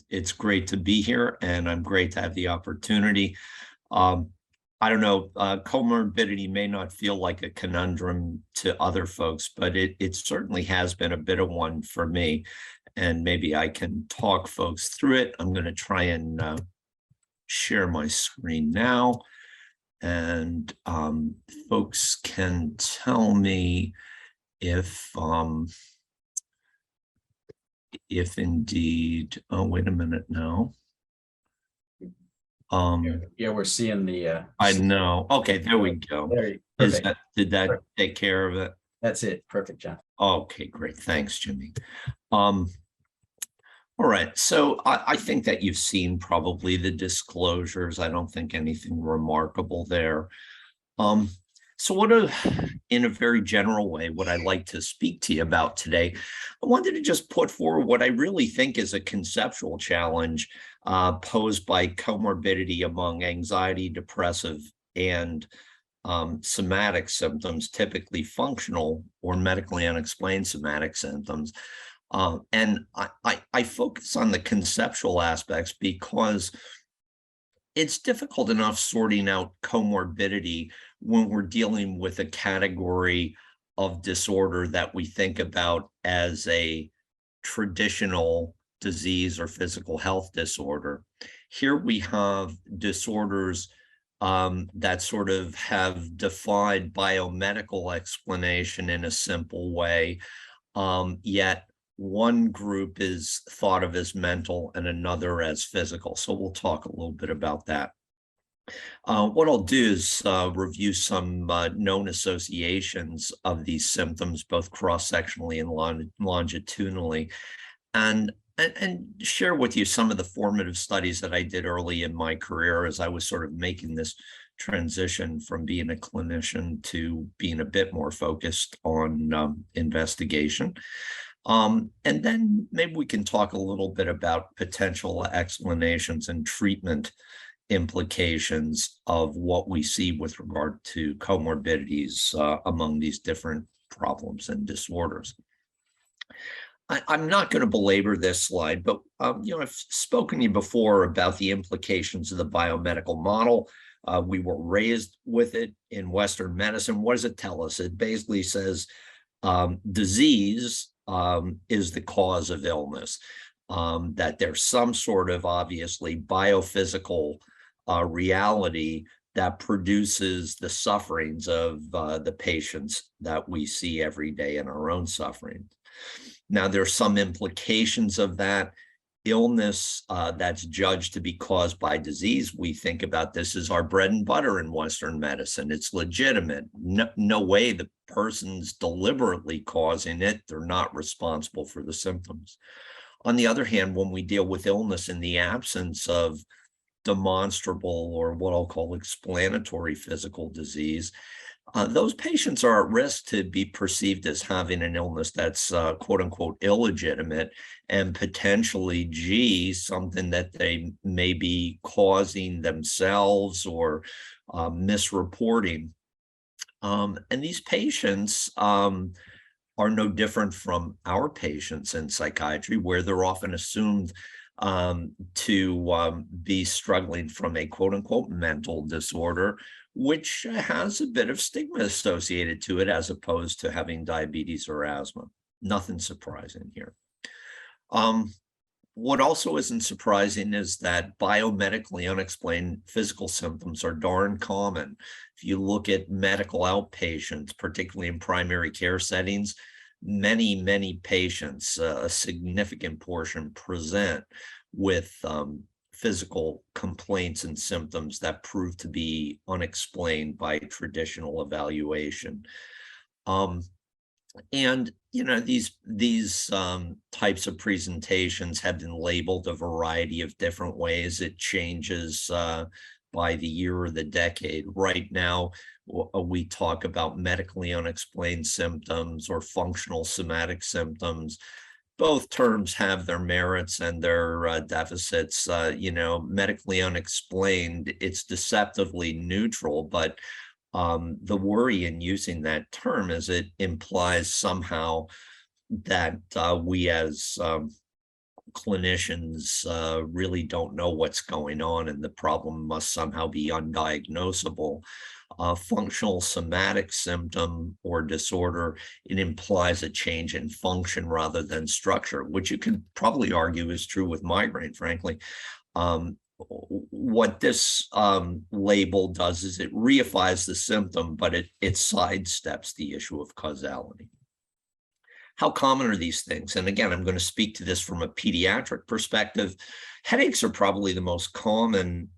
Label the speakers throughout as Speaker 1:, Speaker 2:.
Speaker 1: It's great to be here, and I'm great to have the opportunity. Um, I don't know, comorbidity may not feel like a conundrum to other folks, but it certainly has been a bit of one for me, and maybe I can talk folks through it. I'm going to try and share my screen now, and folks can tell me if indeed, oh, wait a minute now.
Speaker 2: Yeah, we're seeing the
Speaker 1: I know. Okay, there we go.
Speaker 2: Perfect.
Speaker 1: Did that
Speaker 2: Perfect.
Speaker 1: take care of it?
Speaker 2: That's it. Perfect, John.
Speaker 1: Okay, great. Thanks, Jimmy. All right. So I think that you've seen probably the disclosures. I don't think anything remarkable there. So in a very general way, what I'd like to speak to you about today, I wanted to just put forward what I really think is a conceptual challenge posed by comorbidity among anxiety, depressive, and somatic symptoms, typically functional or medically unexplained somatic symptoms. And I focus on the conceptual aspects because it's difficult enough sorting out comorbidity when we're dealing with a category of disorder that we think about as a traditional disease or physical health disorder. Here we have disorders that sort of have defied biomedical explanation in a simple way, yet one group is thought of as mental and another as physical. So we'll talk a little bit about that. What I'll do is review some known associations of these symptoms, both cross-sectionally and longitudinally, and share with you some of the formative studies that I did early in my career as I was sort of making this transition from being a clinician to being a bit more focused on investigation. And then maybe we can talk a little bit about potential explanations and treatment implications of what we see with regard to comorbidities among these different problems and disorders. I'm not going to belabor this slide, but I've spoken to you before about the implications of the biomedical model. We were raised with it in Western medicine. What does it tell us? It basically says disease is the cause of illness, that there's some sort of obviously biophysical reality that produces the sufferings of the patients that we see every day in our own suffering. Now, there's some implications of that illness that's judged to be caused by disease. We think about this as our bread and butter in Western medicine. It's legitimate. No way the person's deliberately causing it. They're not responsible for the symptoms. On the other hand, when we deal with illness in the absence of demonstrable or what I'll call explanatory physical disease, those patients are at risk to be perceived as having an illness that's quote unquote illegitimate and potentially, something that they may be causing themselves or misreporting. And these patients are no different from our patients in psychiatry, where they're often assumed to be struggling from a quote unquote mental disorder, which has a bit of stigma associated to it as opposed to having diabetes or asthma. Nothing surprising here. What also isn't surprising is that biomedically unexplained physical symptoms are darn common. If you look at medical outpatients, particularly in primary care settings, many patients, a significant portion, present with physical complaints and symptoms that prove to be unexplained by traditional evaluation. And these types of presentations have been labeled a variety of different ways. It changes by the year or the decade. Right now, we talk about medically unexplained symptoms or functional somatic symptoms. Both terms have their merits and their deficits. Medically unexplained, it's deceptively neutral, but the worry in using that term is it implies somehow that we as clinicians really don't know what's going on, and the problem must somehow be undiagnosable. Functional somatic symptom or disorder, it implies a change in function rather than structure, which you can probably argue is true with migraine, frankly. What this label does is it reifies the symptom, but it sidesteps the issue of causality. How common are these things? And again, I'm going to speak to this from a pediatric perspective. Headaches are probably the most common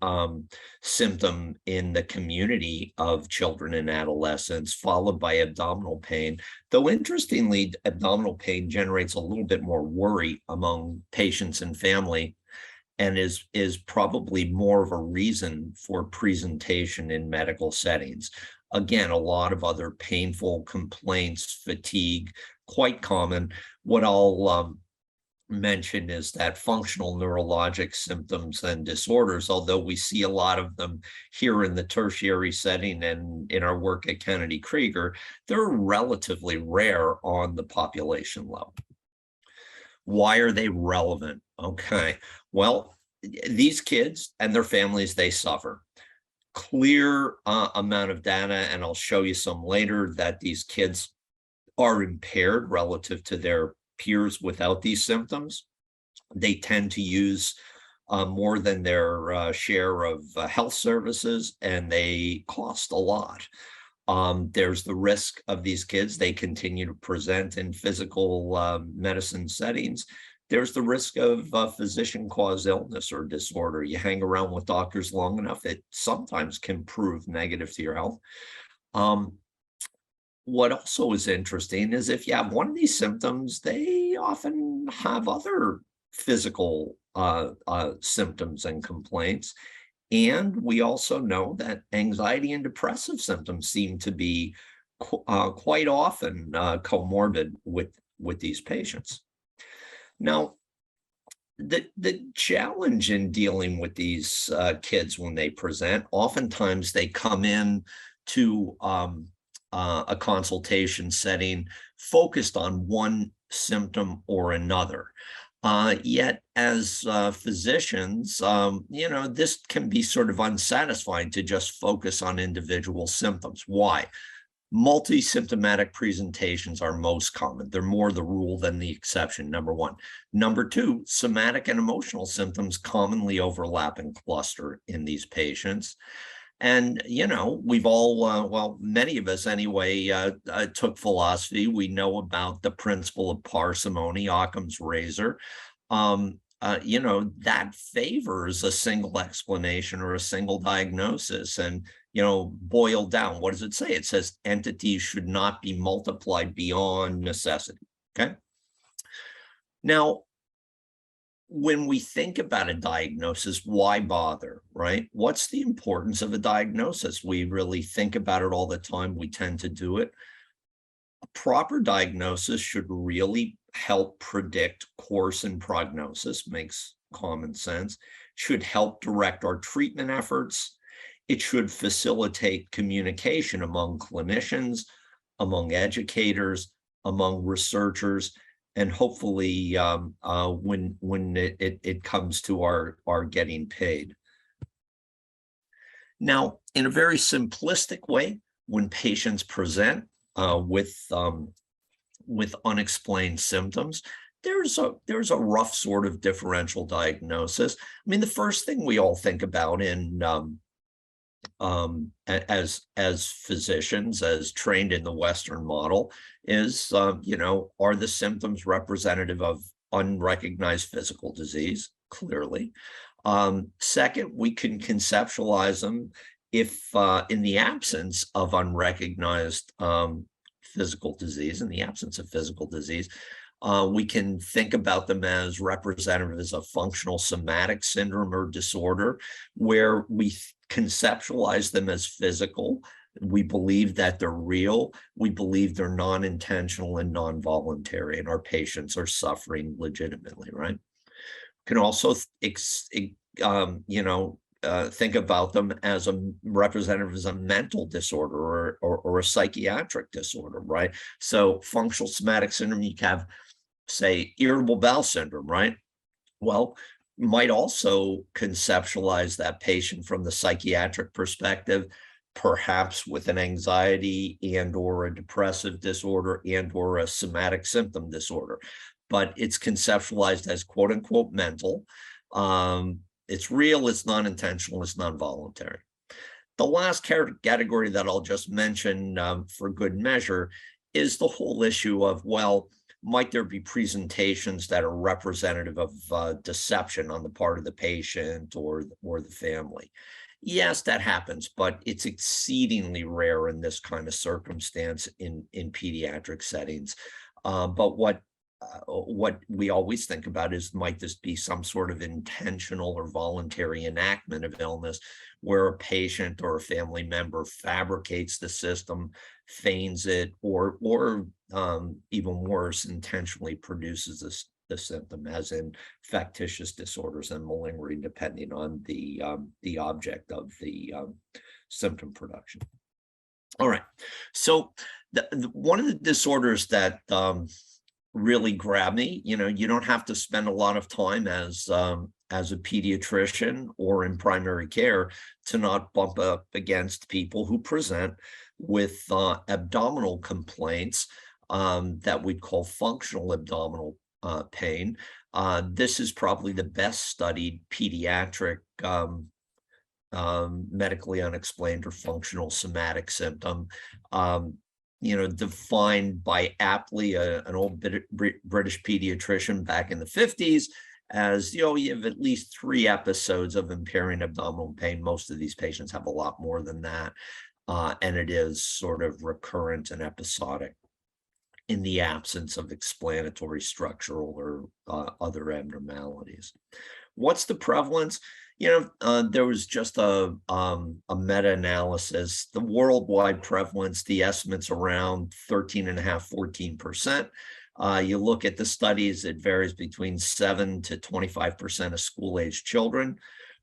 Speaker 1: symptom in the community of children and adolescents, followed by abdominal pain. Though interestingly, abdominal pain generates a little bit more worry among patients and family, and is probably more of a reason for presentation in medical settings. Again, a lot of other painful complaints, fatigue, quite common. What I'll mention is that functional neurologic symptoms and disorders, although we see a lot of them here in the tertiary setting and in our work at Kennedy Krieger, they're relatively rare on the population level. Why are they relevant? Okay, well, these kids and their families, they suffer. Clear amount of data, and I'll show you some later, that these kids are impaired relative to their peers without these symptoms. They tend to use more than their share of health services, and they cost a lot. There's the risk of these kids. They continue to present in physical medicine settings. There's the risk of physician-caused illness or disorder. You hang around with doctors long enough, it sometimes can prove negative to your health. What also is interesting is if you have one of these symptoms, they often have other physical symptoms and complaints. And we also know that anxiety and depressive symptoms seem to be quite often comorbid with these patients. Now, the challenge in dealing with these kids when they present, oftentimes they come in to a consultation setting focused on one symptom or another. Yet as physicians, this can be sort of unsatisfying to just focus on individual symptoms. Why? Multi-symptomatic presentations are most common. They're more the rule than the exception, number one. Number two, somatic and emotional symptoms commonly overlap and cluster in these patients. And, we've all, well, many of us anyway, took philosophy. We know about the principle of parsimony, Occam's razor. That favors a single explanation or a single diagnosis. And, boiled down, what does it say? It says entities should not be multiplied beyond necessity. Okay. Now, when we think about a diagnosis, why bother, right? What's the importance of a diagnosis? We really think about it all the time. We tend to do it. A proper diagnosis should really help predict course and prognosis, makes common sense, should help direct our treatment efforts. It should facilitate communication among clinicians, among educators, among researchers, and hopefully when it comes to our getting paid. Now, in a very simplistic way, when patients present with unexplained symptoms, there's a rough sort of differential diagnosis. I mean, the first thing we all think about in as physicians, as trained in the Western model, is, are the symptoms representative of unrecognized physical disease? Clearly. Second, we can conceptualize them if in the absence of unrecognized physical disease, we can think about them as representatives of functional somatic syndrome or disorder, where we conceptualize them as physical. We believe that they're real. We believe they're non-intentional and non-voluntary, and our patients are suffering legitimately, right? We can also think about them as a representative as a mental disorder or a psychiatric disorder, right? So functional somatic syndrome, you have, say, irritable bowel syndrome, right? Well, might also conceptualize that patient from the psychiatric perspective, perhaps with an anxiety and or a depressive disorder and or a somatic symptom disorder. But it's conceptualized as quote unquote mental. It's real, it's non-intentional, it's non-voluntary. The last category that I'll just mention for good measure is the whole issue of, well, might there be presentations that are representative of deception on the part of the patient or the family? Yes, that happens, but it's exceedingly rare in this kind of circumstance in pediatric settings. But what we always think about is, might this be some sort of intentional or voluntary enactment of illness where a patient or a family member fabricates the system, feigns it, or even worse, intentionally produces the symptom, as in factitious disorders and malingering, depending on the object of the symptom production. All right, so one of the disorders that really grabbed me, you don't have to spend a lot of time as a pediatrician or in primary care to not bump up against people who present with abdominal complaints that we'd call functional abdominal pain. This is probably the best studied pediatric medically unexplained or functional somatic symptom, defined by aptly an old British pediatrician back in the 50s as, you have at least 3 episodes of impairing abdominal pain. Most of these patients have a lot more than that. And it is sort of recurrent and episodic in the absence of explanatory structural or other abnormalities. What's the prevalence? There was just a meta-analysis. The worldwide prevalence, the estimates around 13.5%, 14%. You look at the studies, it varies between 7 to 25% of school-aged children.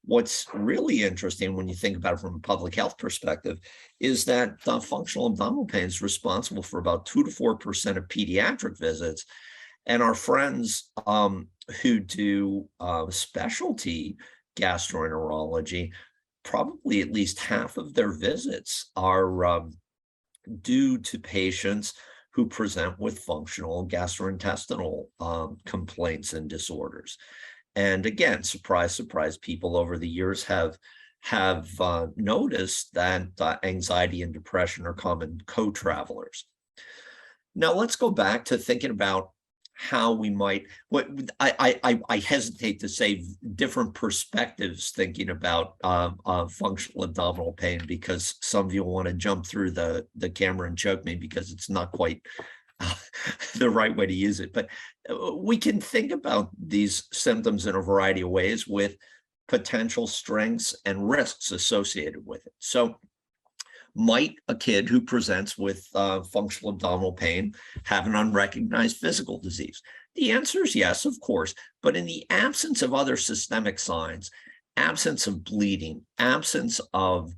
Speaker 1: What's really interesting when you think about it from a public health perspective is that functional abdominal pain is responsible for about 2 to 4% of pediatric visits. And our friends who do specialty gastroenterology, probably at least half of their visits are due to patients who present with functional gastrointestinal complaints and disorders. And again, surprise, surprise, people over the years have noticed that anxiety and depression are common co-travelers. Now let's go back to thinking about how we might, I hesitate to say different perspectives thinking about functional abdominal pain, because some of you want to jump through the camera and choke me because it's not quite the right way to use it. But we can think about these symptoms in a variety of ways with potential strengths and risks associated with it. So might a kid who presents with functional abdominal pain have an unrecognized physical disease? The answer is yes, of course, but in the absence of other systemic signs, absence of bleeding, absence of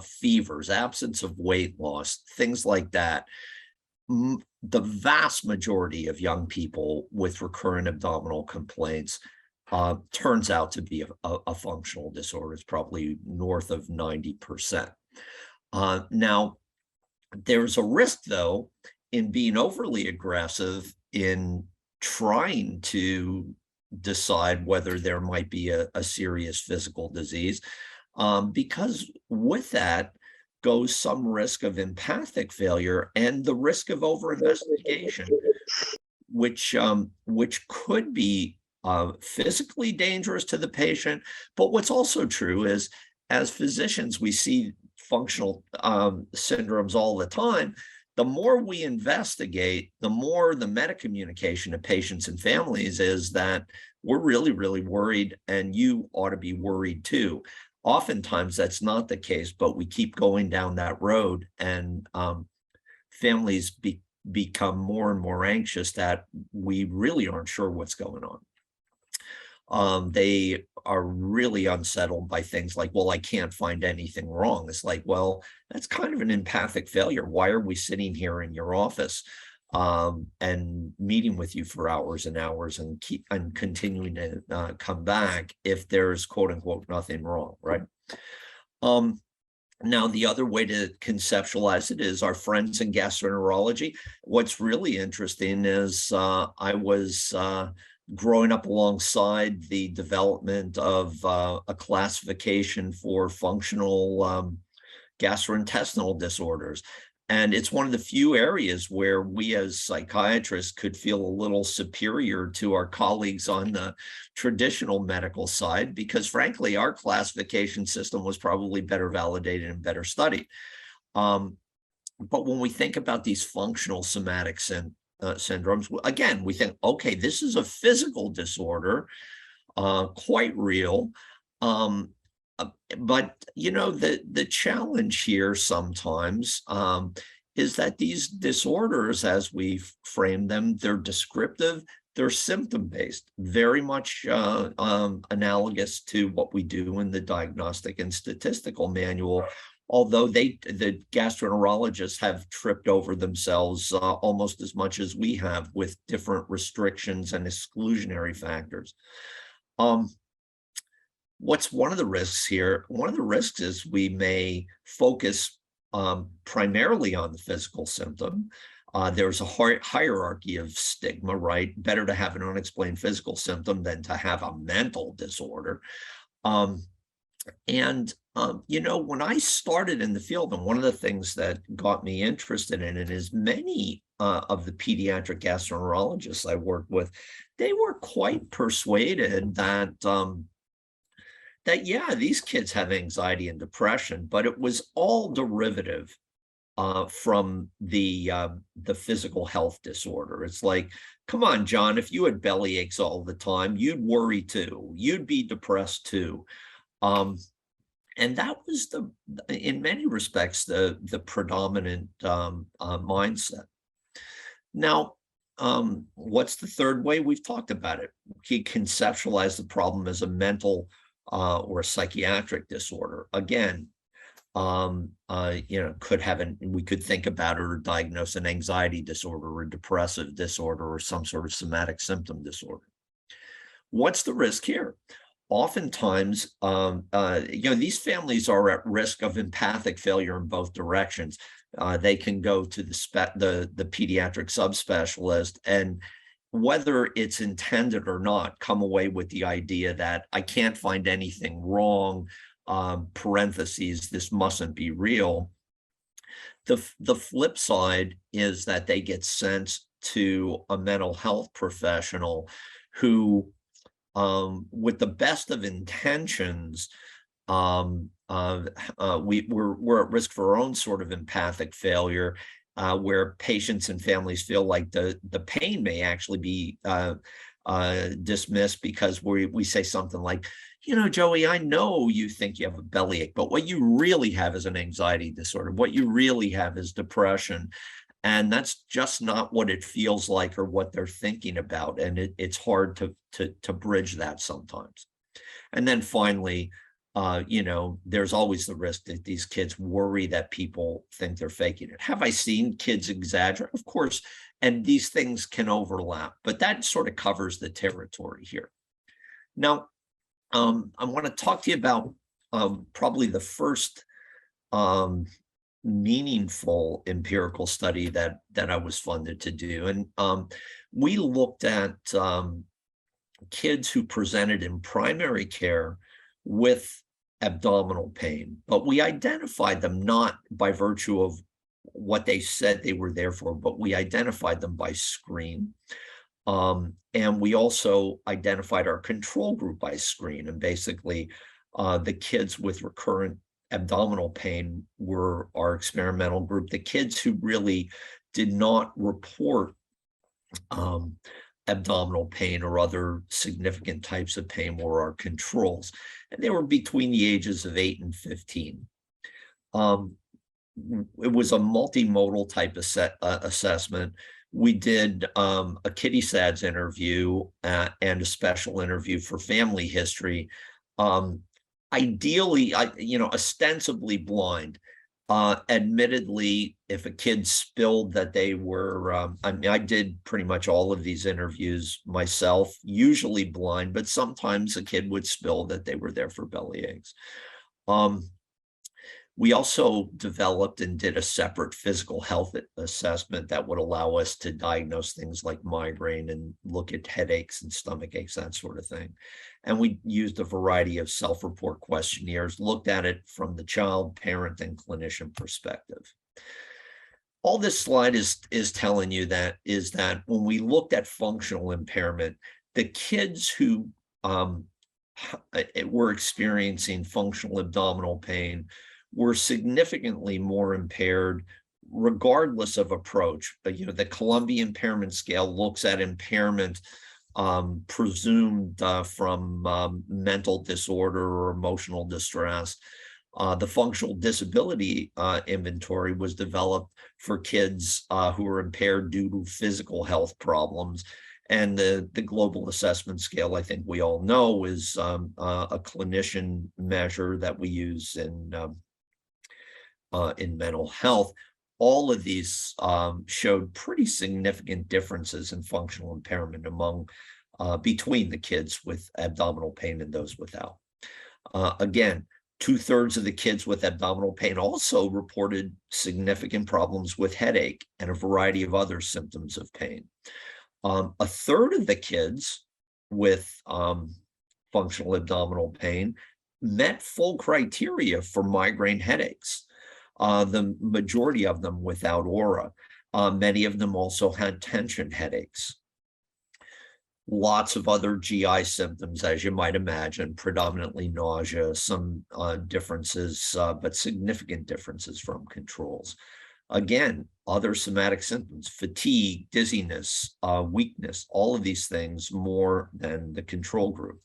Speaker 1: fevers, absence of weight loss, things like that, the vast majority of young people with recurrent abdominal complaints turns out to be a functional disorder. It's probably north of 90%. Now, there's a risk, though, in being overly aggressive in trying to decide whether there might be a serious physical disease, because with that goes some risk of empathic failure and the risk of over-investigation, which could be physically dangerous to the patient. But what's also true is, as physicians, we see functional syndromes all the time. The more we investigate, the more the meta-communication to patients and families is that we're really, really worried, and you ought to be worried too. Oftentimes that's not the case, but we keep going down that road, and families become more and more anxious that we really aren't sure what's going on. They are really unsettled by things like, well, I can't find anything wrong. It's like, well, that's kind of an empathic failure. Why are we sitting here in your office? and meeting with you for hours and hours and continuing to come back if there's quote unquote nothing wrong, right? Now, the other way to conceptualize it is our friends in gastroenterology. What's really interesting is I was growing up alongside the development of a classification for functional gastrointestinal disorders. And it's one of the few areas where we as psychiatrists could feel a little superior to our colleagues on the traditional medical side, because frankly, our classification system was probably better validated and better studied. But when we think about these functional somatic syndromes, again, we think, okay, this is a physical disorder, quite real. But you know, the challenge here sometimes is that these disorders, as we frame them, they're descriptive, they're symptom-based, very much analogous to what we do in the diagnostic and statistical manual, although the gastroenterologists have tripped over themselves almost as much as we have with different restrictions and exclusionary factors. What's one of the risks here? One of the risks is we may focus primarily on the physical symptom. There's a hierarchy of stigma, right? Better to have an unexplained physical symptom than to have a mental disorder. You know, when I started in the field, and one of the things that got me interested in it is many of the pediatric gastroenterologists I worked with, they were quite persuaded that yeah, these kids have anxiety and depression, but it was all derivative from the physical health disorder. It's like, come on, John, if you had belly aches all the time, you'd worry too. You'd be depressed too. And that was in many respects, the predominant mindset. Now, what's the third way? We've talked about it. He conceptualized the problem as a mental or psychiatric disorder. Again, you know, we could think about or diagnose an anxiety disorder or a depressive disorder or some sort of somatic symptom disorder. What's the risk here? Oftentimes, you know, these families are at risk of empathic failure in both directions. They can go to the pediatric subspecialist and, whether it's intended or not, come away with the idea that I can't find anything wrong, parentheses, this mustn't be real. The flip side is that they get sent to a mental health professional who, with the best of intentions, we're at risk for our own sort of empathic failure, where patients and families feel like the pain may actually be dismissed because we say something like, you know, Joey, I know you think you have a bellyache, but what you really have is an anxiety disorder. What you really have is depression. And that's just not what it feels like or what they're thinking about. And it's hard to bridge that sometimes. And then finally, you know, there's always the risk that these kids worry that people think they're faking it. Have I seen kids exaggerate? Of course, and these things can overlap, but that sort of covers the territory here. Now, I want to talk to you about probably the first meaningful empirical study that I was funded to do. And we looked at kids who presented in primary care with abdominal pain, but we identified them not by virtue of what they said they were there for, but we identified them by screen. And we also identified our control group by screen. And basically, the kids with recurrent abdominal pain were our experimental group. The kids who really did not report abdominal pain or other significant types of pain were our controls. And they were between the ages of 8 and 15. It was a multimodal type assessment. We did a Kitty SADS interview and a special interview for family history. Ideally, you know, ostensibly blind. Admittedly, if a kid spilled that they were, I mean, I did pretty much all of these interviews myself, usually blind, but sometimes a kid would spill that they were there for belly aches. We also developed and did a separate physical health assessment that would allow us to diagnose things like migraine and look at headaches and stomach aches, that sort of thing. And we used a variety of self-report questionnaires, looked at it from the child, parent, and clinician perspective. All this slide is telling you that when we looked at functional impairment, the kids who were experiencing functional abdominal pain were significantly more impaired regardless of approach. But, the Columbia Impairment Scale looks at impairment presumed from mental disorder or emotional distress. The functional disability inventory was developed for kids who were impaired due to physical health problems. And the global assessment scale, I think we all know, is a clinician measure that we use in mental health. All of these showed pretty significant differences in functional impairment between the kids with abdominal pain and those without. Again, 2/3 of the kids with abdominal pain also reported significant problems with headache and a variety of other symptoms of pain. 1/3 of the kids with functional abdominal pain met full criteria for migraine headaches. The majority of them without aura. Many of them also had tension headaches. Lots of other GI symptoms, as you might imagine, predominantly nausea, some differences, but significant differences from controls. Again, other somatic symptoms, fatigue, dizziness, weakness, all of these things more than the control group.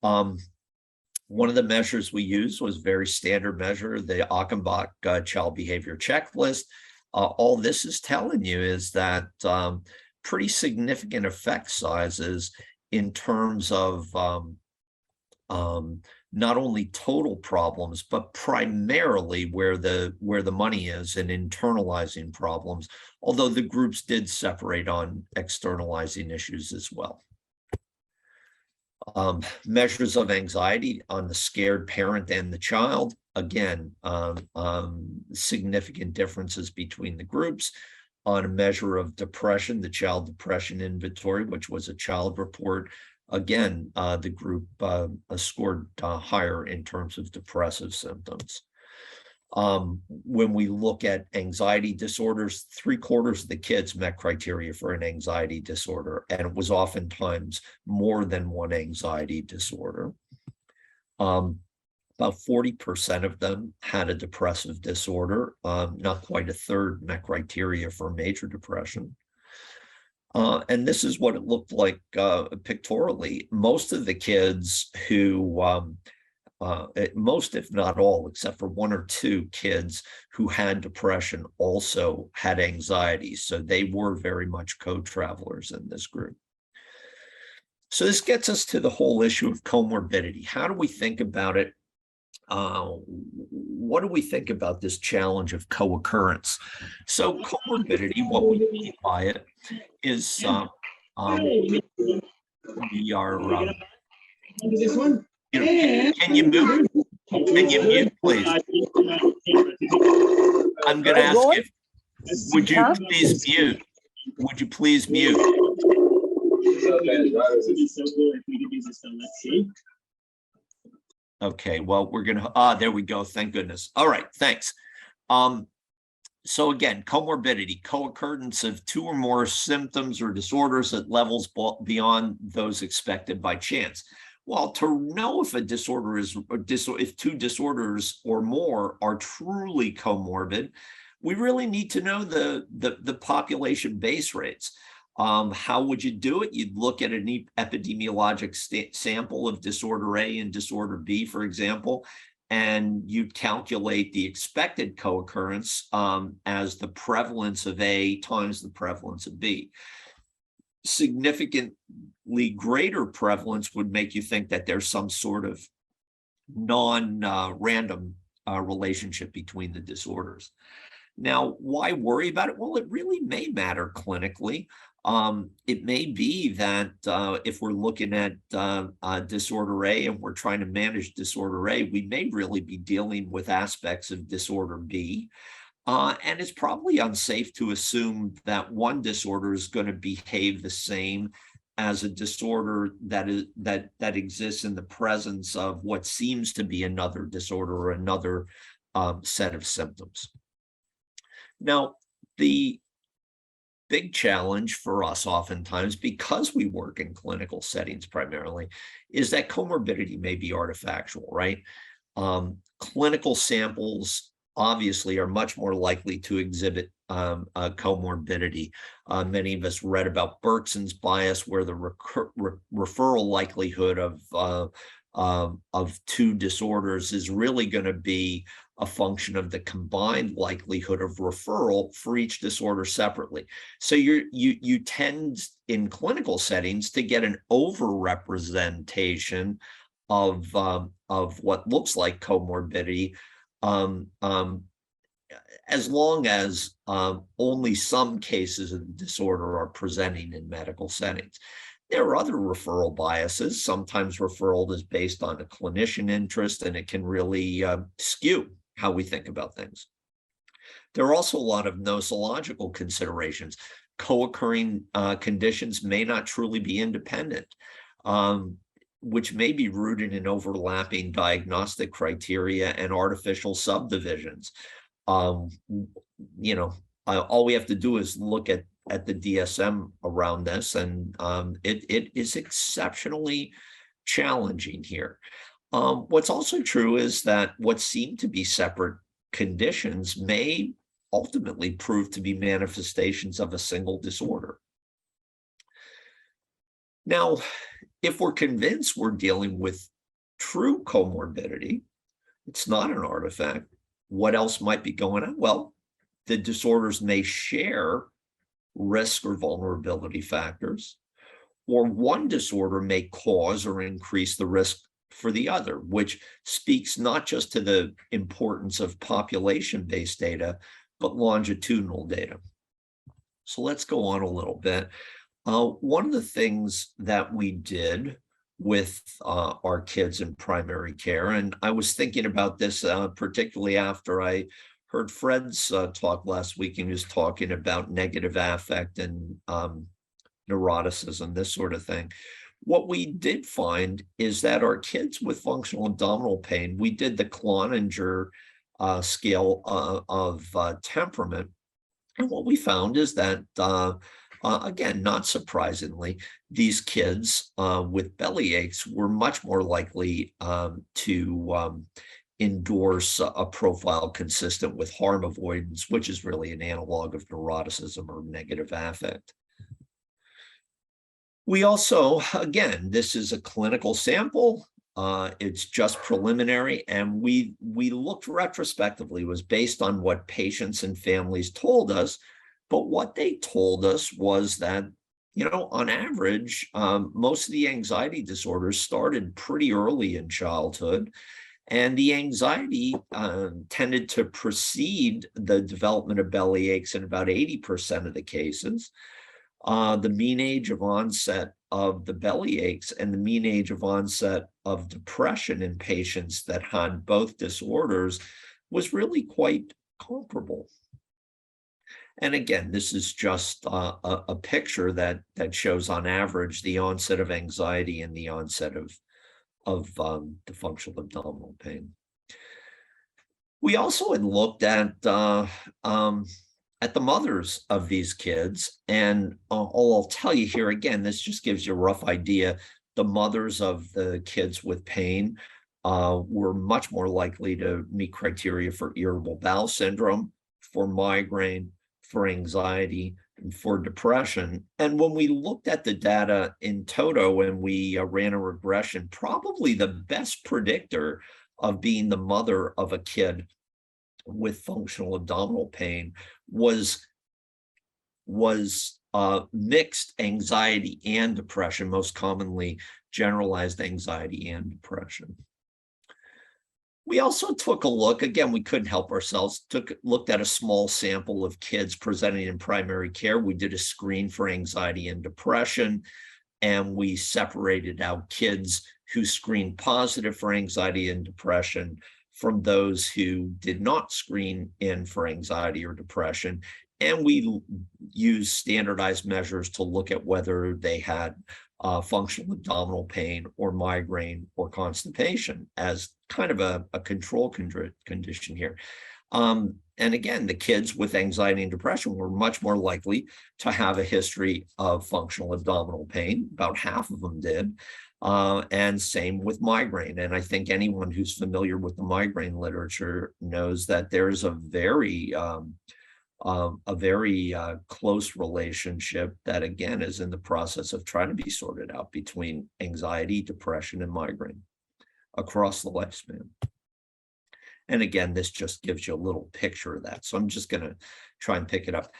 Speaker 1: One of the measures we used was very standard measure, the Achenbach Child Behavior Checklist. All this is telling you is that pretty significant effect sizes in terms of not only total problems, but primarily where the money is in internalizing problems, although the groups did separate on externalizing issues as well. Measures of anxiety on the scared parent and the child. Again, significant differences between the groups. On a measure of depression, the Child Depression Inventory, which was a child report. Again, the group scored higher in terms of depressive symptoms. When we look at anxiety disorders, 3/4 of the kids met criteria for an anxiety disorder, and it was oftentimes more than one anxiety disorder. About 40% of them had a depressive disorder. Not quite 1/3 met criteria for major depression. And this is what it looked like pictorially. Most of the kids who most, if not all, except for 1 or 2 kids who had depression also had anxiety. So they were very much co-travelers in this group. So this gets us to the whole issue of comorbidity. How do we think about it? What do we think about this challenge of co-occurrence? So comorbidity, what we mean by it is we are
Speaker 3: This one?
Speaker 1: can you mute? Can you mute, please? I'm going to ask you, would you please mute? Would you please mute? Okay, well, we're going to, there we go. Thank goodness. All right, thanks. So again, comorbidity, co-occurrence of 2 or more symptoms or disorders at levels beyond those expected by chance. Well, to know if a disorder is, if 2 disorders or more are truly comorbid, we really need to know the population base rates. How would you do it? You'd look at an epidemiologic sample of disorder A and disorder B, for example, and you'd calculate the expected co-occurrence as the prevalence of A times the prevalence of B. Significantly greater prevalence would make you think that there's some sort of non-random relationship between the disorders. Now, why worry about it? Well, it really may matter clinically. It may be that if we're looking at disorder A and we're trying to manage disorder A, we may really be dealing with aspects of disorder B. And it's probably unsafe to assume that one disorder is going to behave the same as a disorder that exists in the presence of what seems to be another disorder or another set of symptoms. Now, the big challenge for us oftentimes, because we work in clinical settings primarily, is that comorbidity may be artifactual, right? Clinical samples obviously are much more likely to exhibit comorbidity. Many of us read about Bergson's bias, where the referral likelihood of two disorders is really going to be a function of the combined likelihood of referral for each disorder separately. So you tend in clinical settings to get an overrepresentation of what looks like comorbidity, as long as only some cases of the disorder are presenting in medical settings. There are other referral biases. Sometimes referral is based on a clinician interest, and it can really skew how we think about things. There are also a lot of nosological considerations. Co-occurring conditions may not truly be independent, which may be rooted in overlapping diagnostic criteria and artificial subdivisions. All we have to do is look at the DSM around this, and it is exceptionally challenging here. What's also true is that what seem to be separate conditions may ultimately prove to be manifestations of a single disorder. Now, if we're convinced we're dealing with true comorbidity, it's not an artifact. What else might be going on? Well, the disorders may share risk or vulnerability factors, or one disorder may cause or increase the risk for the other, which speaks not just to the importance of population-based data, but longitudinal data. So let's go on a little bit. One of the things that we did with our kids in primary care, and I was thinking about this particularly after I heard Fred's talk last week, and he was talking about negative affect and neuroticism, this sort of thing. What we did find is that our kids with functional abdominal pain, we did the Cloninger scale of temperament. And what we found is that, again, not surprisingly, these kids with belly aches were much more likely to endorse a profile consistent with harm avoidance, which is really an analog of neuroticism or negative affect. We also, again, this is a clinical sample. It's just preliminary, and we looked retrospectively. It was based on what patients and families told us, but what they told us was that, on average, most of the anxiety disorders started pretty early in childhood, and the anxiety tended to precede the development of belly aches in about 80% of the cases. The mean age of onset of the belly aches and the mean age of onset of depression in patients that had both disorders was really quite comparable. And again, this is just a picture that shows on average the onset of anxiety and the onset of the functional abdominal pain. We also had looked at the mothers of these kids, and I'll tell you here again, this just gives you a rough idea. The mothers of the kids with pain were much more likely to meet criteria for irritable bowel syndrome, for migraine, for anxiety, and for depression. And when we looked at the data in toto and we ran a regression, probably the best predictor of being the mother of a kid with functional abdominal pain was mixed anxiety and depression, most commonly generalized anxiety and depression. We also took a look, again, we couldn't help ourselves, looked at a small sample of kids presenting in primary care. We did a screen for anxiety and depression, and we separated out kids who screened positive for anxiety and depression from those who did not screen in for anxiety or depression. And we used standardized measures to look at whether they had functional abdominal pain or migraine or constipation as kind of a control condition here. And again, the kids with anxiety and depression were much more likely to have a history of functional abdominal pain. About half of them did. And same with migraine. And I think anyone who's familiar with the migraine literature knows that there's a very close relationship that, again, is in the process of trying to be sorted out between anxiety, depression, and migraine across the lifespan. And again, this just gives you a little picture of that. So I'm just going to try and pick it up.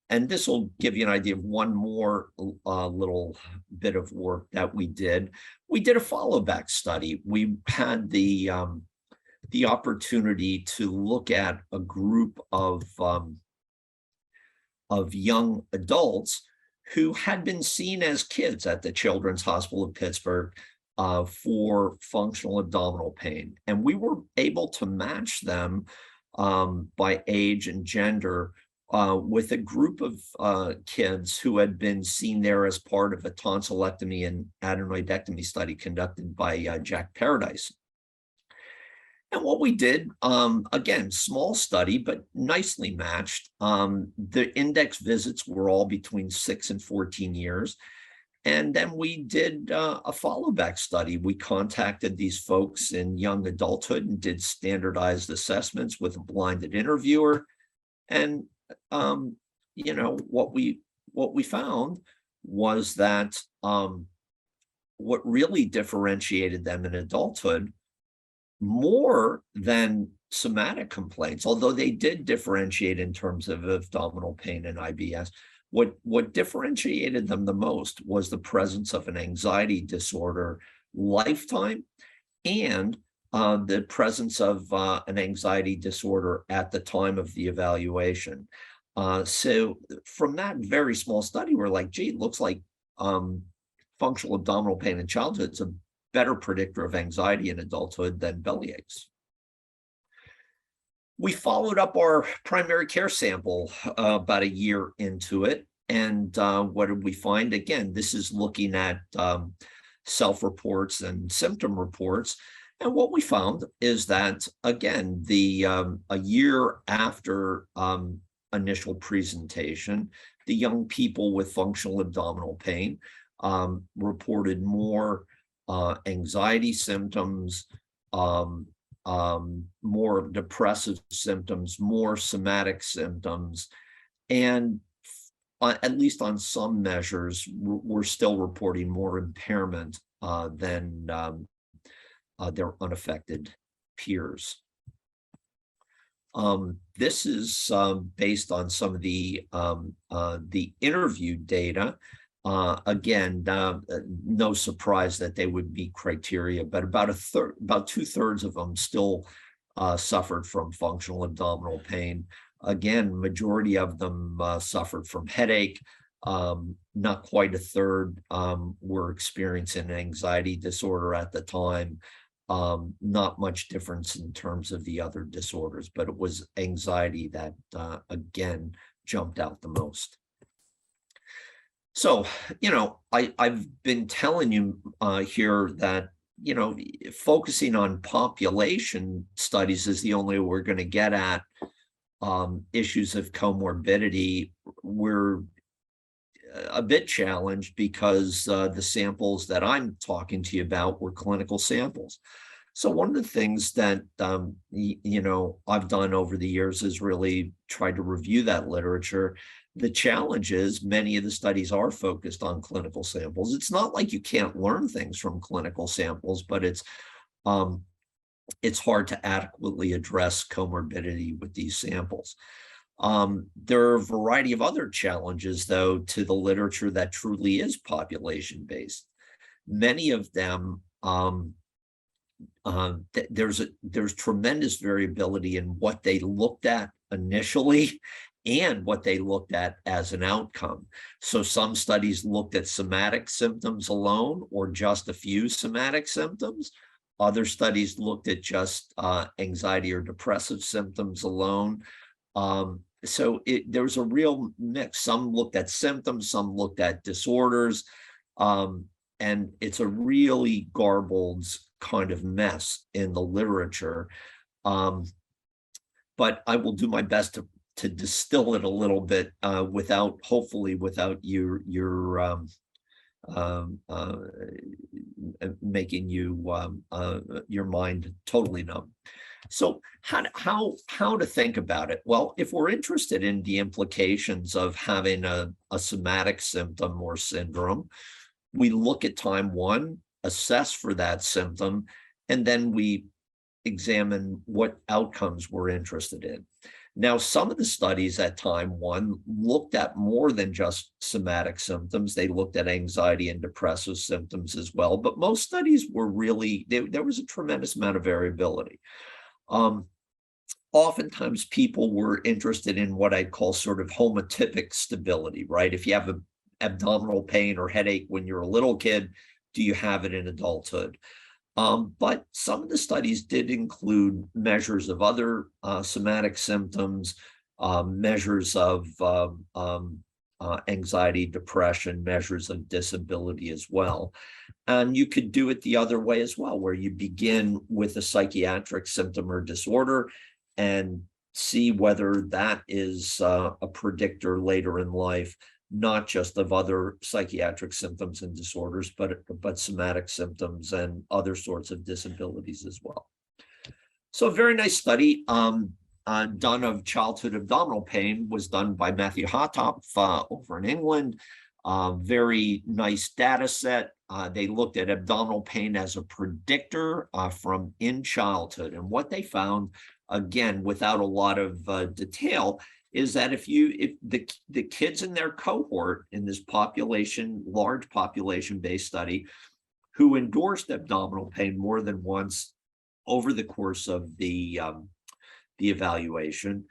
Speaker 1: And this will give you an idea of one more little bit of work that we did. We did a follow-back study. We had the opportunity to look at a group of young adults who had been seen as kids at the Children's Hospital of Pittsburgh for functional abdominal pain. And we were able to match them by age and gender with a group of kids who had been seen there as part of a tonsillectomy and adenoidectomy study conducted by Jack Paradise. And what we did, again, small study, but nicely matched. The index visits were all between 6 and 14 years. And then we did a follow-back study. We contacted these folks in young adulthood and did standardized assessments with a blinded interviewer. And you know, what we found was that what really differentiated them in adulthood more than somatic complaints, although they did differentiate in terms of abdominal pain and IBS, what differentiated them the most was the presence of an anxiety disorder lifetime and the presence of an anxiety disorder at the time of the evaluation. So from that very small study, we're like, gee, it looks like functional abdominal pain in childhood is a better predictor of anxiety in adulthood than belly aches. We followed up our primary care sample about a year into it. And what did we find? Again, this is looking at self-reports and symptom reports. And what we found is that, again, a year after initial presentation, the young people with functional abdominal pain reported more anxiety symptoms, more depressive symptoms, more somatic symptoms, and at least on some measures, we're still reporting more impairment than their unaffected peers. This is based on some of the interview data. Again, no surprise that they would meet criteria, but about 2/3 of them still suffered from functional abdominal pain. Again, majority of them suffered from headache. Not quite 1/3 were experiencing an anxiety disorder at the time. Not much difference in terms of the other disorders, but it was anxiety that, again, jumped out the most. So, you know, I've been telling you here that, you know, focusing on population studies is the only way we're going to get at issues of comorbidity. We're a bit challenged because the samples that I'm talking to you about were clinical samples. So one of the things that, you know, I've done over the years is really tried to review that literature. The challenge is many of the studies are focused on clinical samples. It's not like you can't learn things from clinical samples, but it's hard to adequately address comorbidity with these samples. There are a variety of other challenges, though, to the literature that truly is population-based. Many of them there's tremendous variability in what they looked at initially and what they looked at as an outcome. So some studies looked at somatic symptoms alone or just a few somatic symptoms. Other studies looked at just anxiety or depressive symptoms alone. So there was a real mix. Some looked at symptoms, some looked at disorders, and it's a really garbled kind of mess in the literature. But I will do my best to distill it a little bit hopefully without your making your mind totally numb. So how to think about it? Well, if we're interested in the implications of having a somatic symptom or syndrome, we look at time one, assess for that symptom, and then we examine what outcomes we're interested in. Now, some of the studies at time one looked at more than just somatic symptoms. They looked at anxiety and depressive symptoms as well, but most studies were really, there was a tremendous amount of variability. Oftentimes people were interested in what I'd call sort of homotypic stability, right? If you have an abdominal pain or headache when you're a little kid, do you have it in adulthood? But some of the studies did include measures of other somatic symptoms, measures of anxiety, depression, measures of disability as well. And you could do it the other way as well, where you begin with a psychiatric symptom or disorder and see whether that is a predictor later in life, not just of other psychiatric symptoms and disorders, but somatic symptoms and other sorts of disabilities as well. So a very nice study done of childhood abdominal pain was done by Matthew Hartop over in England. Very nice data set. They looked at abdominal pain as a predictor from in childhood. And what they found, again, without a lot of detail, is that if the kids in their cohort in this large population-based study who endorsed abdominal pain more than once over the course of the evaluation,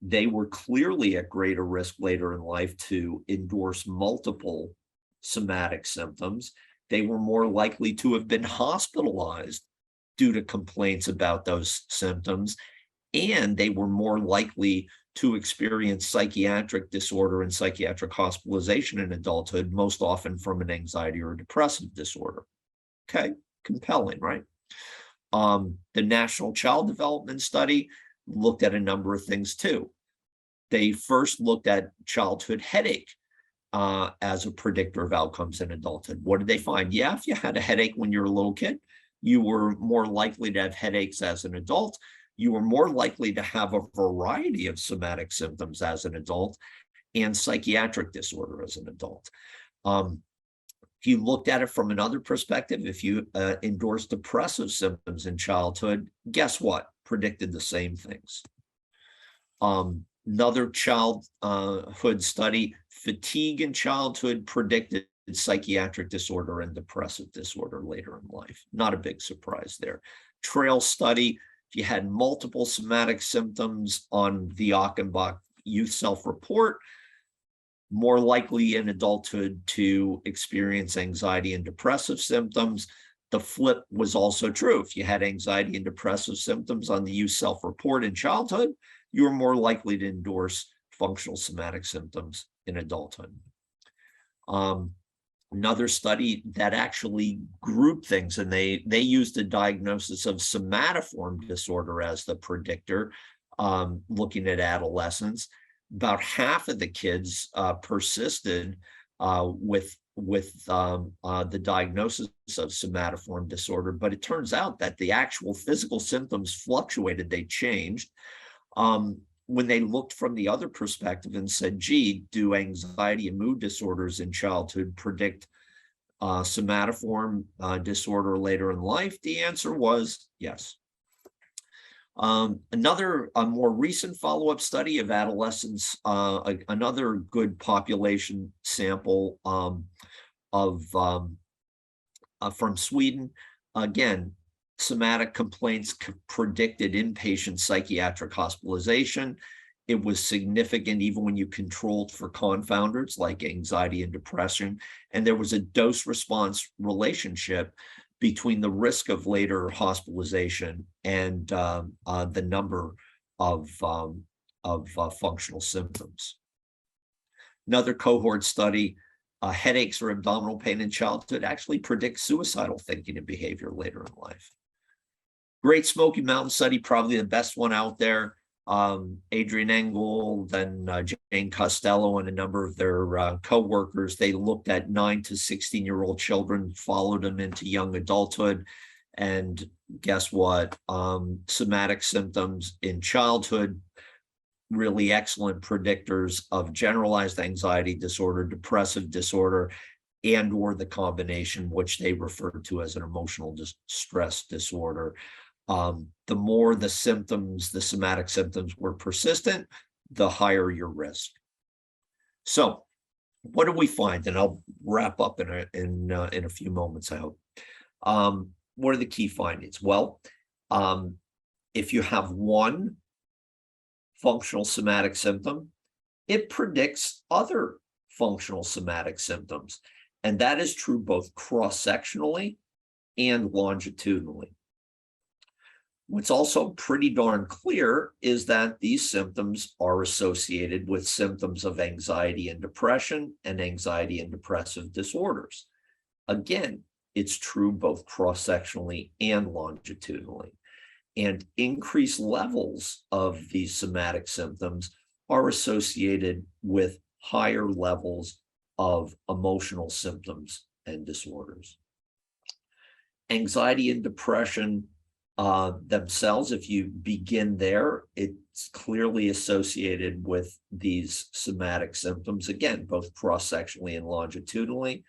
Speaker 1: they were clearly at greater risk later in life to endorse multiple somatic symptoms. They were more likely to have been hospitalized due to complaints about those symptoms, and they were more likely to experience psychiatric disorder and psychiatric hospitalization in adulthood, most often from an anxiety or depressive disorder. Okay, compelling, right? The National Child Development Study looked at a number of things too. They first looked at childhood headache as a predictor of outcomes in adulthood. What did they find? Yeah, if you had a headache when you were a little kid, you were more likely to have headaches as an adult. You were more likely to have a variety of somatic symptoms as an adult and psychiatric disorder as an adult. If you looked at it from another perspective, if you endorsed depressive symptoms in childhood, guess what? Predicted the same things. Another childhood study, fatigue in childhood predicted psychiatric disorder and depressive disorder later in life. Not a big surprise there. Trail study, if you had multiple somatic symptoms on the Achenbach Youth Self-Report, more likely in adulthood to experience anxiety and depressive symptoms. The flip was also true. If you had anxiety and depressive symptoms on the Youth Self-Report in childhood, you were more likely to endorse functional somatic symptoms in adulthood. Another study that actually grouped things, and they used a diagnosis of somatoform disorder as the predictor, looking at adolescents. About half of the kids persisted with the diagnosis of somatoform disorder, but it turns out that the actual physical symptoms fluctuated, they changed. When they looked from the other perspective and said, gee, do anxiety and mood disorders in childhood predict somatoform disorder later in life? The answer was yes. Another more recent follow-up study of adolescents, another good population sample from Sweden. Again, somatic complaints predicted inpatient psychiatric hospitalization. It was significant even when you controlled for confounders like anxiety and depression. And there was a dose-response relationship between the risk of later hospitalization and the number of functional symptoms. Another cohort study, headaches or abdominal pain in childhood actually predicts suicidal thinking and behavior later in life. Great Smoky Mountain study, probably the best one out there. Adrian Engel, then Jane Costello, and a number of their co-workers, they looked at 9 to 16-year-old children, followed them into young adulthood, and guess what? Somatic symptoms in childhood, really excellent predictors of generalized anxiety disorder, depressive disorder, and or the combination, which they referred to as an emotional distress disorder. The more the symptoms, the somatic symptoms were persistent, the higher your risk. So what do we find? And I'll wrap up in a few moments, I hope. What are the key findings? Well, if you have one functional somatic symptom, it predicts other functional somatic symptoms. And that is true both cross-sectionally and longitudinally. What's also pretty darn clear is that these symptoms are associated with symptoms of anxiety and depression and anxiety and depressive disorders. Again, it's true both cross-sectionally and longitudinally. And increased levels of these somatic symptoms are associated with higher levels of emotional symptoms and disorders. Anxiety and depression themselves, if you begin there, it's clearly associated with these somatic symptoms, again, both cross-sectionally and longitudinally.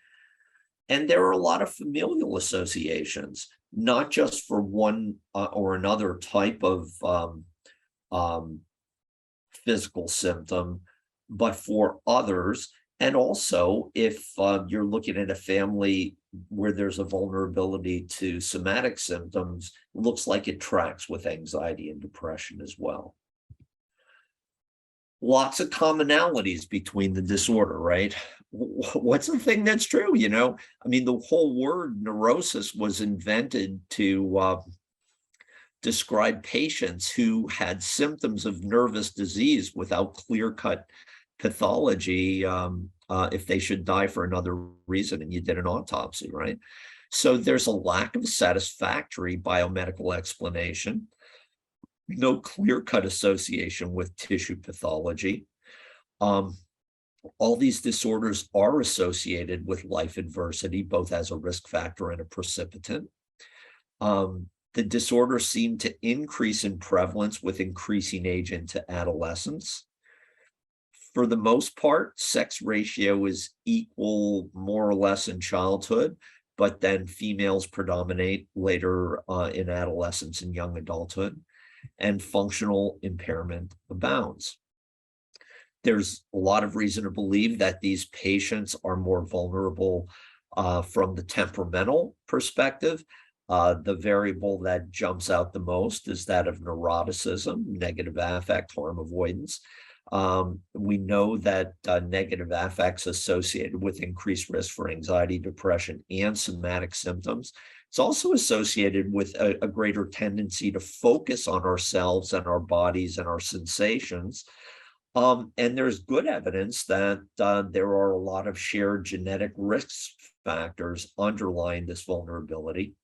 Speaker 1: And there are a lot of familial associations, not just for one or another type of physical symptom, but for others. And also, if you're looking at a family where there's a vulnerability to somatic symptoms, it looks like it tracks with anxiety and depression as well. Lots of commonalities between the disorder, right? What's the thing that's true? You know, I mean, the whole word neurosis was invented to describe patients who had symptoms of nervous disease without clear-cut pathology if they should die for another reason and you did an autopsy, right? So there's a lack of satisfactory biomedical explanation, no clear-cut association with tissue pathology. All these disorders are associated with life adversity, both as a risk factor and a precipitant. The disorders seem to increase in prevalence with increasing age into adolescence. For the most part, sex ratio is equal more or less in childhood, but then females predominate later in adolescence and young adulthood, and functional impairment abounds. There's a lot of reason to believe that these patients are more vulnerable from the temperamental perspective. The variable that jumps out the most is that of neuroticism, negative affect, harm avoidance. We know that negative affects associated with increased risk for anxiety, depression, and somatic symptoms. It's also associated with a greater tendency to focus on ourselves and our bodies and our sensations. And there's good evidence that there are a lot of shared genetic risk factors underlying this vulnerability.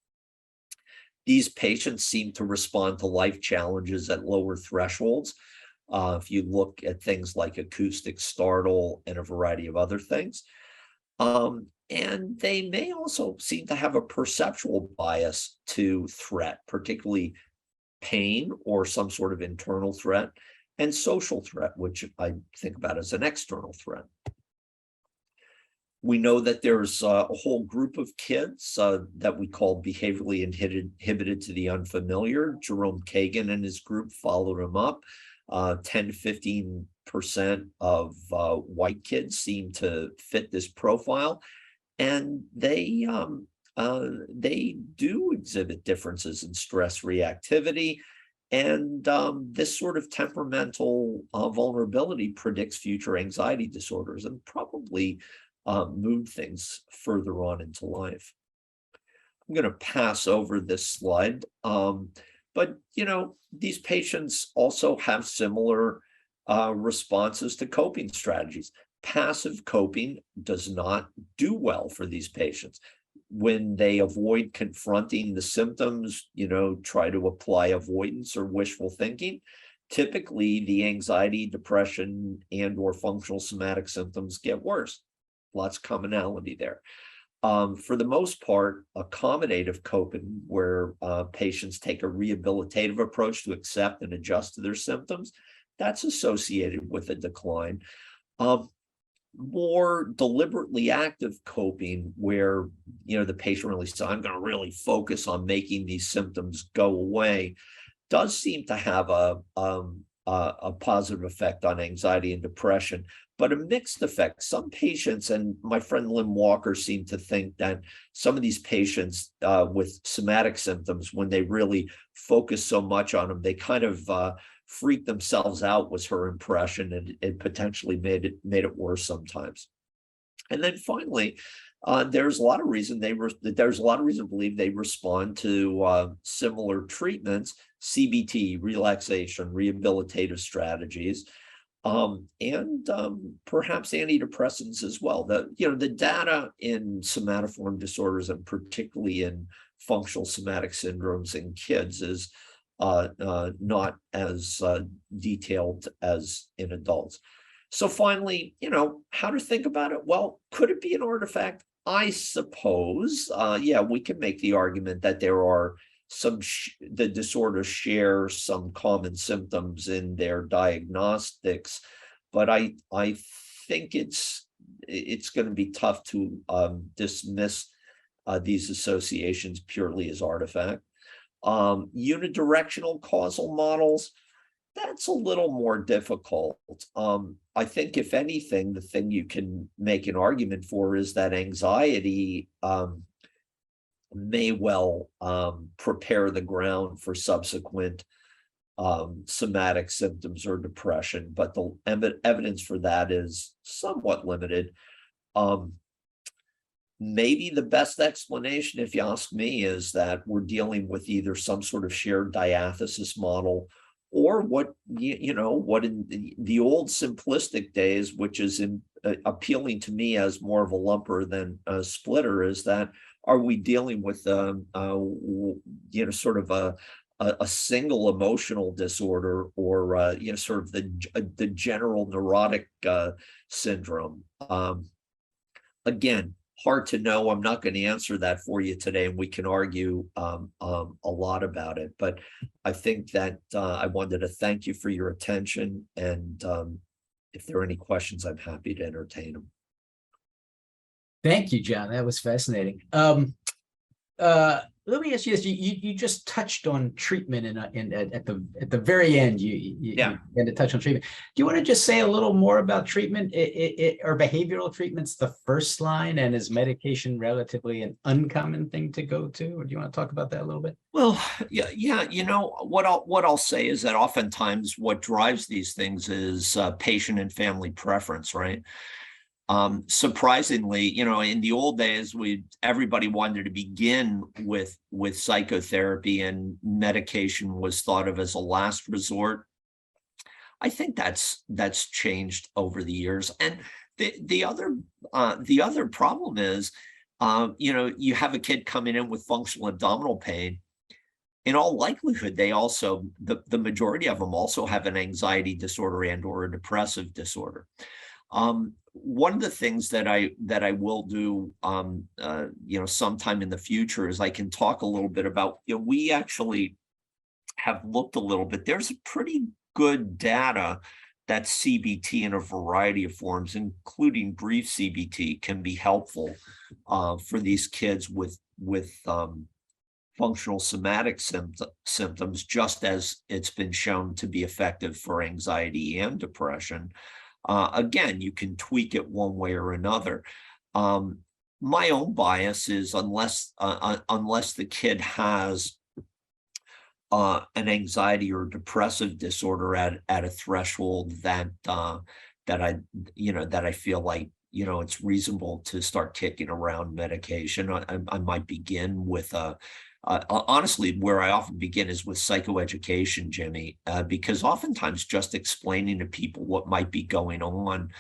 Speaker 1: These patients seem to respond to life challenges at lower thresholds. If you look at things like acoustic startle and a variety of other things. And they may also seem to have a perceptual bias to threat, particularly pain or some sort of internal threat, and social threat, which I think about as an external threat. We know that there's a whole group of kids that we call behaviorally inhibited to the unfamiliar. Jerome Kagan and his group followed him up. 10 to 15% of white kids seem to fit this profile. And they they do exhibit differences in stress reactivity. And this sort of temperamental vulnerability predicts future anxiety disorders and probably move things further on into life. I'm going to pass over this slide. But, these patients also have similar responses to coping strategies. Passive coping does not do well for these patients. When they avoid confronting the symptoms, try to apply avoidance or wishful thinking, typically the anxiety, depression, and/or functional somatic symptoms get worse. Lots of commonality there. For the most part, accommodative coping, where patients take a rehabilitative approach to accept and adjust to their symptoms, that's associated with a decline. More deliberately active coping, where the patient really says, I'm going to really focus on making these symptoms go away, does seem to have a positive effect on anxiety and depression, but a mixed effect. Some patients, and my friend Lynn Walker seemed to think that some of these patients with somatic symptoms, when they really focus so much on them, they kind of freak themselves out, was her impression, and it potentially made it worse sometimes. And then finally, there's a lot of reason to believe they respond to similar treatments, CBT, relaxation, rehabilitative strategies, and perhaps antidepressants as well. The data in somatoform disorders, and particularly in functional somatic syndromes in kids, is not as detailed as in adults. So finally, how to think about it? Well, could it be an artifact? I suppose, we can make the argument that there are the disorders share some common symptoms in their diagnostics, but I think it's going to be tough to dismiss these associations purely as artifact. Unidirectional causal models, that's a little more difficult. I think, if anything, the thing you can make an argument for is that anxiety may well prepare the ground for subsequent somatic symptoms or depression, but the evidence for that is somewhat limited. Maybe the best explanation, if you ask me, is that we're dealing with either some sort of shared diathesis model, or what in the old simplistic days, which is appealing to me as more of a lumper than a splitter, is that are we dealing with sort of a single emotional disorder, or sort of the general neurotic syndrome? Again, hard to know. I'm not going to answer that for you today, and we can argue a lot about it. But I think that I wanted to thank you for your attention, and if there are any questions, I'm happy to entertain them.
Speaker 2: Thank you, John. That was fascinating. Let me ask you this: you just touched on treatment at the very end. You had to touch on treatment. Do you want to just say a little more about treatment? Are behavioral treatments the first line, and is medication relatively an uncommon thing to go to? Or do you want to talk about that a little bit?
Speaker 1: Well, yeah. What I'll say is that oftentimes what drives these things is patient and family preference, right? Surprisingly, in the old days, everybody wanted to begin with psychotherapy, and medication was thought of as a last resort. I think that's changed over the years. And the other problem is, you have a kid coming in with functional abdominal pain. In all likelihood, the majority of them also have an anxiety disorder and/or a depressive disorder. One of the things that I will do, sometime in the future, is I can talk a little bit about, we actually have looked a little bit. There's a pretty good data that CBT in a variety of forms, including brief CBT, can be helpful for these kids with functional somatic symptoms, just as it's been shown to be effective for anxiety and depression. Again, you can tweak it one way or another. my own bias is unless the kid has an anxiety or depressive disorder at a threshold that that I feel like it's reasonable to start kicking around medication. I might begin with honestly, where I often begin is with psychoeducation, Jimmy, because oftentimes just explaining to people what might be going on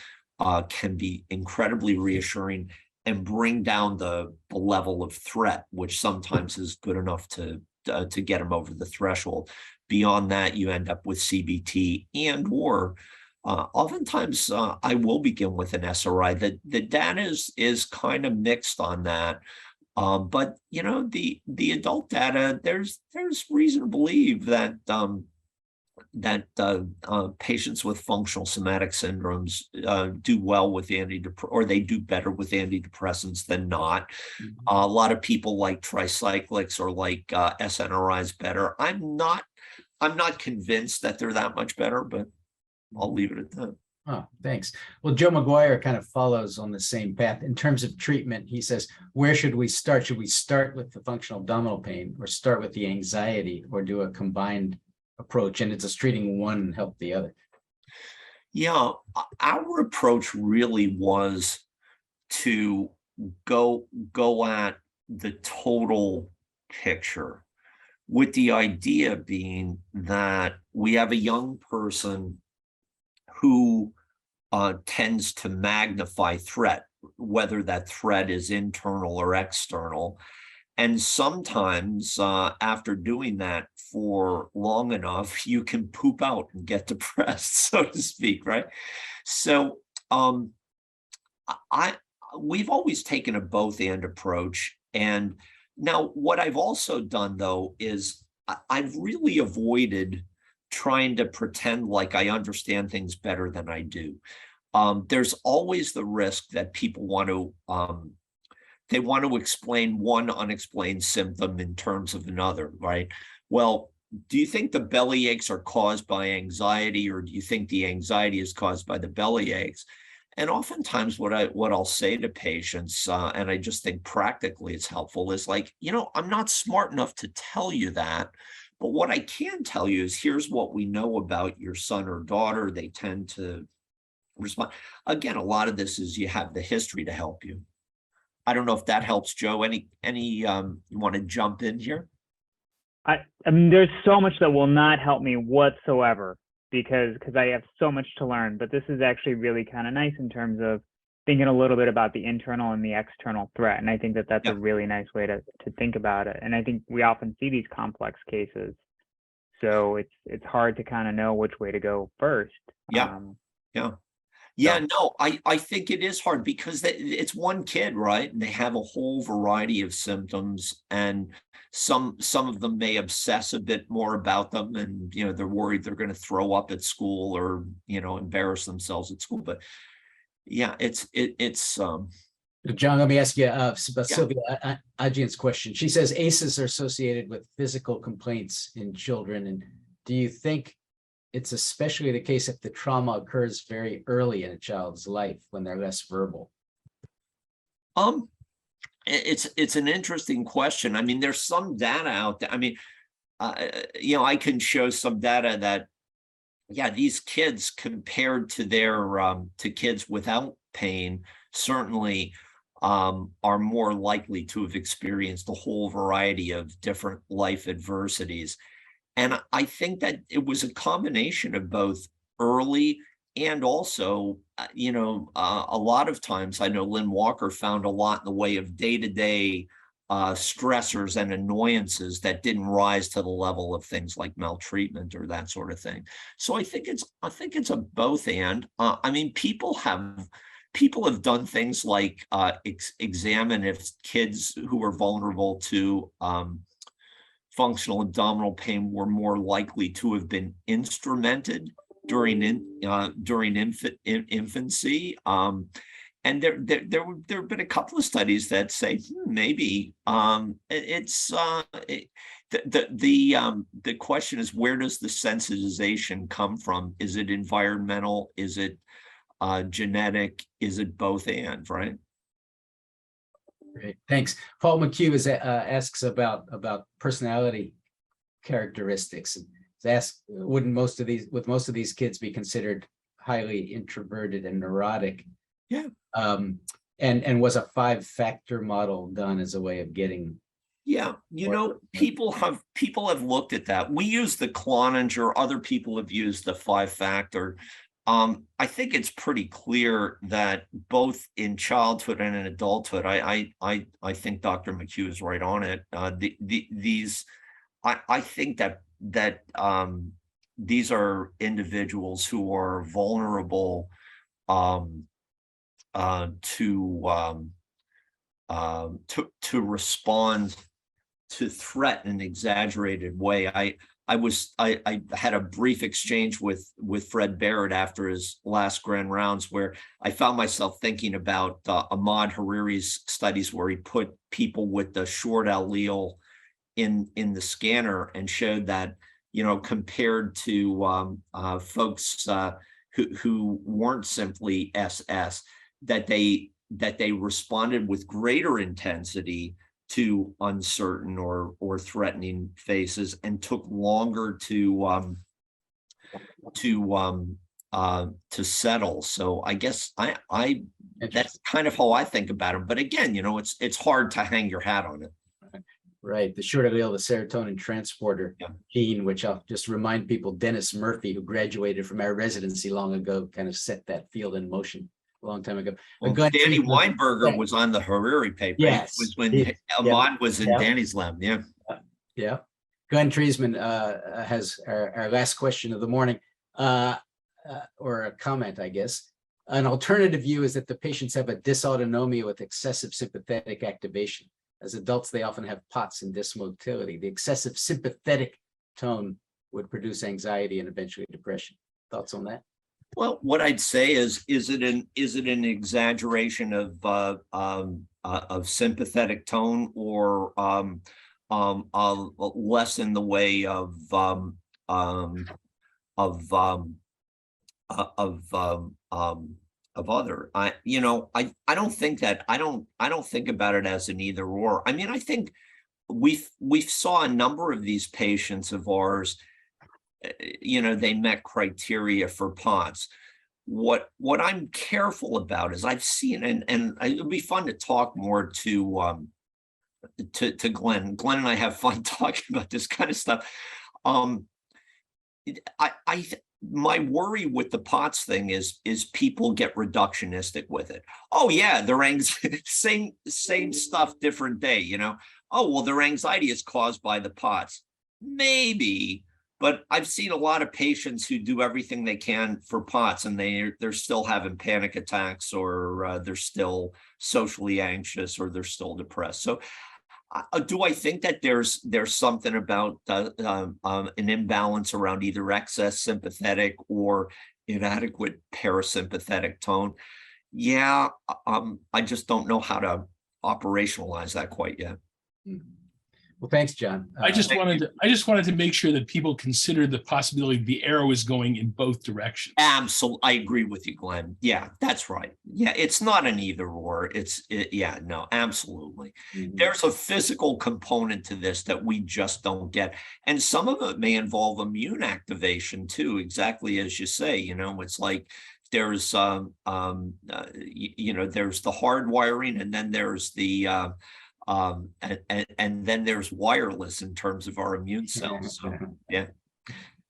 Speaker 1: can be incredibly reassuring and bring down the level of threat, which sometimes is good enough to get them over the threshold. Beyond that, you end up with CBT or oftentimes I will begin with an SRI. The data is kind of mixed on that. But the adult data, there's reason to believe that patients with functional somatic syndromes do well with or they do better with antidepressants than not. A lot of people like tricyclics or like SNRIs better. I'm not convinced that they're that much better, but I'll leave it at that.
Speaker 2: Oh, thanks. Well, Joe McGuire kind of follows on the same path. In terms of treatment, he says, where should we start? Should we start with the functional abdominal pain or start with the anxiety or do a combined approach? And it's just treating one and help the other.
Speaker 1: Yeah, our approach really was to go at the total picture, with the idea being that we have a young person who tends to magnify threat, whether that threat is internal or external. And sometimes after doing that for long enough, you can poop out and get depressed, so to speak, right? So we've always taken a both and approach. And now what I've also done, though, is I've really avoided trying to pretend like I understand things better than I do. There's always the risk that people want to explain one unexplained symptom in terms of another, right? Well, do you think the belly aches are caused by anxiety, or do you think the anxiety is caused by the belly aches? And oftentimes what I'll say to patients, and I just think practically it's helpful, is like, I'm not smart enough to tell you that. But what I can tell you is here's what we know about your son or daughter. They tend to respond. Again, a lot of this is you have the history to help you. I don't know if that helps, Joe. Any you want to jump in here?
Speaker 4: I mean, there's so much that will not help me whatsoever because I have so much to learn. But this is actually really kind of nice in terms of thinking a little bit about the internal and the external threat. And I think that that's a really nice way to think about it. And I think we often see these complex cases. So it's hard to kind of know which way to go first.
Speaker 1: No, I think it is hard because it's one kid, right? And they have a whole variety of symptoms, and some of them may obsess a bit more about them, and they're worried they're going to throw up at school or embarrass themselves at school. But yeah, it's
Speaker 2: John, let me ask you about Sylvia Ajian's question. She says ACEs are associated with physical complaints in children. And do you think it's especially the case if the trauma occurs very early in a child's life when they're less verbal?
Speaker 1: It's an interesting question. I mean, there's some data out there. I mean, I can show some data that, these kids compared to their to kids without pain certainly are more likely to have experienced a whole variety of different life adversities. And I think that it was a combination of both early and also, a lot of times I know Lynn Walker found a lot in the way of day-to-day stressors and annoyances that didn't rise to the level of things like maltreatment or that sort of thing. So I think it's a both and. I mean, people have done things like examine if kids who are vulnerable to functional abdominal pain were more likely to have been instrumented during infancy. And there have been a couple of studies that say maybe the question is, where does the sensitization come from? Is it environmental? Is it genetic? Is it both and, right?
Speaker 2: Great, thanks. Paul McHugh asks about personality characteristics. Wouldn't most of these kids be considered highly introverted and neurotic?
Speaker 1: Yeah.
Speaker 2: And was a 5-factor model done as a way of getting?
Speaker 1: Yeah, people have looked at that. We use the Cloninger, other people have used the 5-factor. I think it's pretty clear that both in childhood and in adulthood, I think Dr. McHugh is right on it. I think that these are individuals who are vulnerable to respond to threat in an exaggerated way. I had a brief exchange with Fred Barrett after his last grand rounds, where I found myself thinking about Ahmad Hariri's studies, where he put people with the short allele in the scanner and showed that, compared to folks who weren't simply SS, that they responded with greater intensity to uncertain or threatening faces, and took longer to settle. So I guess I that's kind of how I think about it. But again, it's hard to hang your hat on it.
Speaker 2: Right, the short allele, the serotonin transporter
Speaker 1: Yeah.
Speaker 2: gene, which I'll just remind people, Dennis Murphy, who graduated from our residency long ago, kind of set that field in motion a long time ago.
Speaker 1: Well,
Speaker 2: Glenn
Speaker 1: Danny
Speaker 2: Friedman-
Speaker 1: Weinberger
Speaker 2: Yeah.
Speaker 1: was on the Hariri paper.
Speaker 2: Yes.
Speaker 1: It was when
Speaker 2: Yeah.
Speaker 1: Ahmad was in
Speaker 2: Yeah.
Speaker 1: Danny's lab. Yeah.
Speaker 2: Yeah, Glenn Treisman has our last question of the morning, or a comment, I guess. An alternative view is that the patients have a dysautonomia with excessive sympathetic activation. As adults, they often have POTS and dysmotility. The excessive sympathetic tone would produce anxiety and eventually depression. Thoughts on that?
Speaker 1: Well, what I'd say is it an exaggeration of sympathetic tone, or less in the way of other? I don't think that I don't think about it as an either or. I mean, I think we saw a number of these patients of ours. They met criteria for POTS. What I'm careful about is I've seen, and it would be fun to talk more to Glenn. Glenn and I have fun talking about this kind of stuff. My worry with the POTS thing is people get reductionistic with it. Oh yeah, their same stuff, different day. Oh well, their anxiety is caused by the POTS. Maybe. But I've seen a lot of patients who do everything they can for POTS, and they're still having panic attacks, or they're still socially anxious, or they're still depressed. So do I think that there's something about an imbalance around either excess sympathetic or inadequate parasympathetic tone? Yeah, I just don't know how to operationalize that quite yet.
Speaker 2: Well, thanks, John.
Speaker 5: I just wanted to make sure that people consider the possibility the arrow is going in both directions.
Speaker 1: Absolutely, I agree with you, Glenn. Yeah, that's right. Yeah, it's not an either or. Yeah, no, absolutely. There's a physical component to this that we just don't get, and some of it may involve immune activation too. Exactly as you say. It's like there's there's the hard wiring, and then there's the and then there's wireless in terms of our immune cells. So yeah,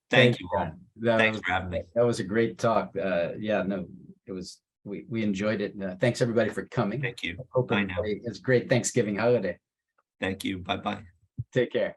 Speaker 1: thank you all. Thanks for having me.
Speaker 2: That was a great talk. It was. We enjoyed it. Thanks everybody for coming.
Speaker 1: Thank you.
Speaker 2: Hope everybody has a great Thanksgiving holiday.
Speaker 1: Thank you. Bye-bye.
Speaker 2: Take care.